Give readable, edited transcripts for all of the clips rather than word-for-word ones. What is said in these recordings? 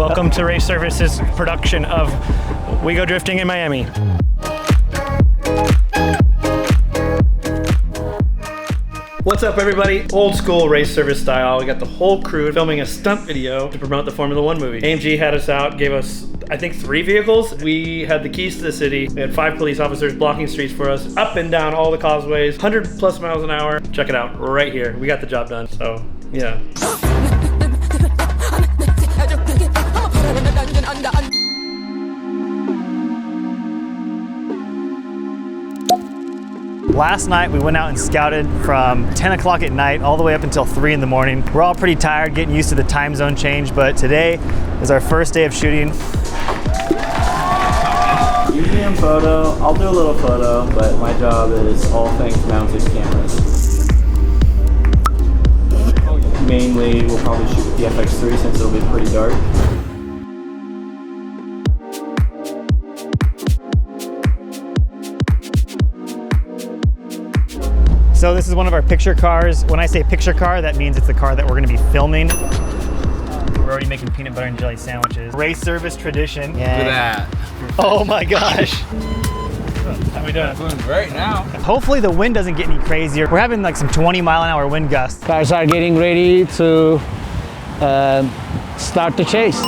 Welcome to Race Services production of We Go Drifting in Miami. What's up, everybody? Old school race service style. We got the whole crew filming a stunt video to promote the Formula One movie. AMG had us out, gave us, I think, 3 vehicles. We had the keys to the city. We had 5 police officers blocking streets for us, up and down all the causeways, 100 plus miles an hour. Check it out right here. We got the job done, so yeah. Last night we went out and scouted from 10 o'clock at night all the way up until 3 in the morning. We're all pretty tired, getting used to the time zone change, but today is our first day of shooting. Usually I'm photo, I'll do a little photo, but my job is all things mounted cameras. Mainly we'll probably shoot with the FX3 since it'll be pretty dark. So this is one of our picture cars. When I say picture car, that means it's the car that we're gonna be filming. We're already making peanut butter and jelly sandwiches. Race service tradition. Yeah. Look at that. Oh my gosh. How we doing? Doing great now. Hopefully the wind doesn't get any crazier. We're having like some 20-mile-an-hour wind gusts. Cars are getting ready to start the chase.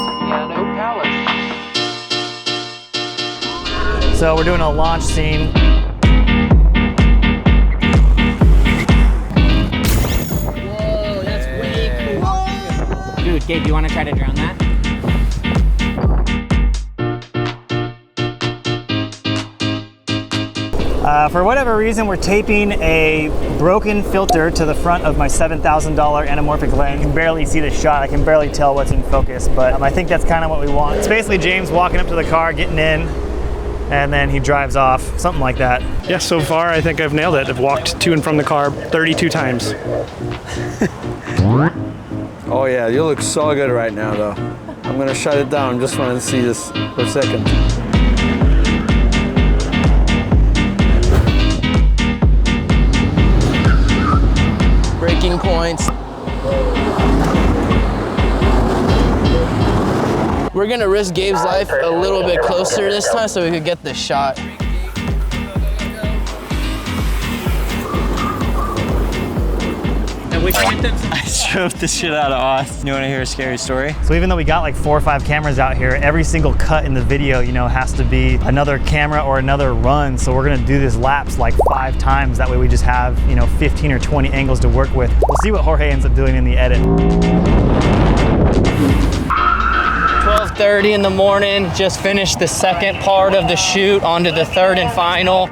So we're doing a launch scene. Dude, Gabe, do you want to try to drown that? For whatever reason, we're taping a broken filter to the front of my $7,000 anamorphic lens. You can barely see the shot. I can barely tell what's in focus, but I think that's kind of what we want. It's basically James walking up to the car, getting in, and then he drives off, something like that. Yeah, so far I think I've nailed it. I've walked to and from the car 32 times. Oh yeah, you look so good right now though. I'm gonna shut it down, just wanted to see this for a second. Breaking points. We're gonna risk Gabe's life a little bit closer this time so we could get the shot. I drove the shit out of Austin. You want to hear a scary story? So even though we got like 4 or 5 cameras out here, every single cut in the video, you know, has to be another camera or another run. So we're gonna do this laps like 5 times. That way we just have, you know, 15 or 20 angles to work with. We'll see what Jorge ends up doing in the edit. 12:30 in the morning, just finished the second part of the shoot, onto the third and final.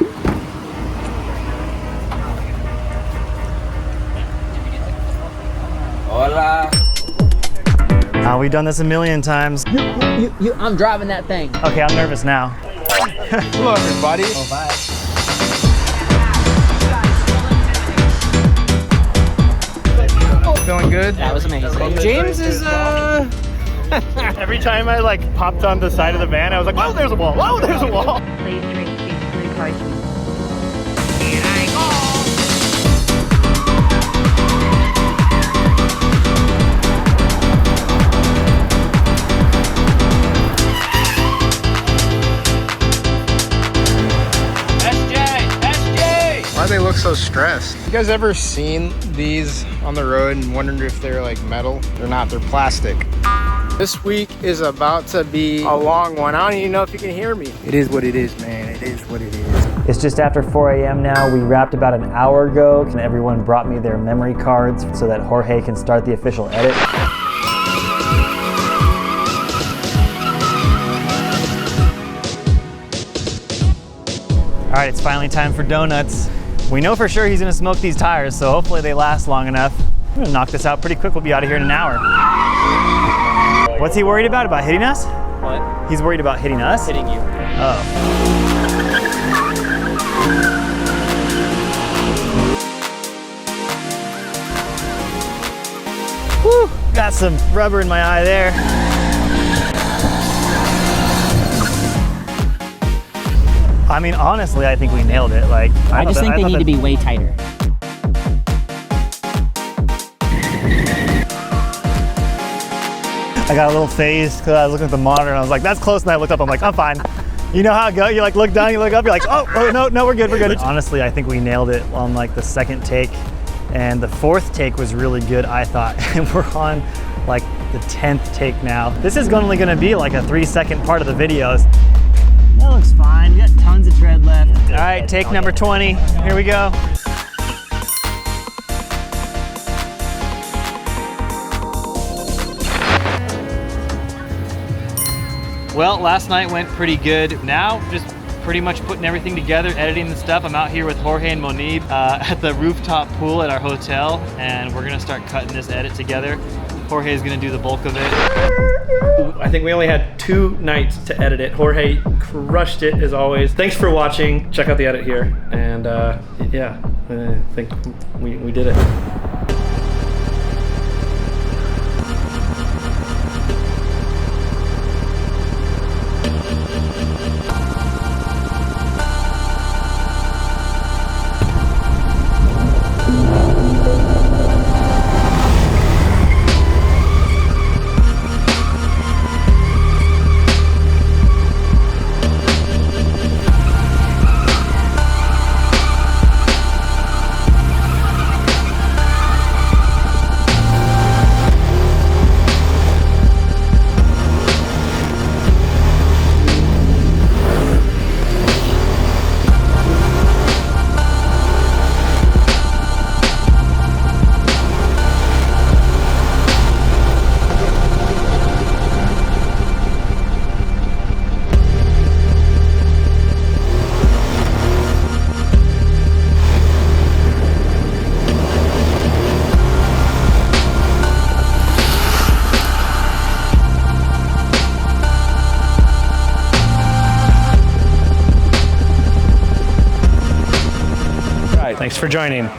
Hola. We've done this a million times. I'm driving that thing. Okay, I'm nervous now. Hello everybody. Oh, bye. Feeling good? That was amazing. James is, Every time I like popped on the side of the van, I was like, whoa, there's a wall, whoa, there's a wall. Please drink these blue potions. Why do they look so stressed? You guys ever seen these on the road and wondered if they're like metal? They're not, they're plastic. This week is about to be a long one. I don't even know if you can hear me. It is what it is, man. It is what it is. It's just after 4 a.m. now. We wrapped about an hour ago, and everyone brought me their memory cards so that Jorge can start the official edit. All right, it's finally time for donuts. We know for sure he's gonna smoke these tires, so hopefully they last long enough. I'm gonna knock this out pretty quick. We'll be out of here in an hour. What's he worried about? About hitting us? What? He's worried about hitting us? Hitting you. Oh. Whew, got some rubber in my eye there. I mean, honestly, I think we nailed it. Like, I just think they need to be way tighter. I got a little phased because I was looking at the monitor and I was like, that's close, and I looked up, I'm like, I'm fine. You know how it goes, you like look down, you look up, you're like, oh no, we're good. Honestly, I think we nailed it on like the second take, and the fourth take was really good, I thought. And we're on like the 10th take now. This is only gonna be like a 3-second part of the videos. That looks fine, we got tons of tread left. All right, take number 20, here we go. Well, last night went pretty good. Now, just pretty much putting everything together, editing the stuff. I'm out here with Jorge and Monib at the rooftop pool at our hotel, and we're gonna start cutting this edit together. Jorge is gonna do the bulk of it. I think we only had 2 nights to edit it. Jorge crushed it as always. Thanks for watching. Check out the edit here. And yeah, I think we did it. Thanks for joining.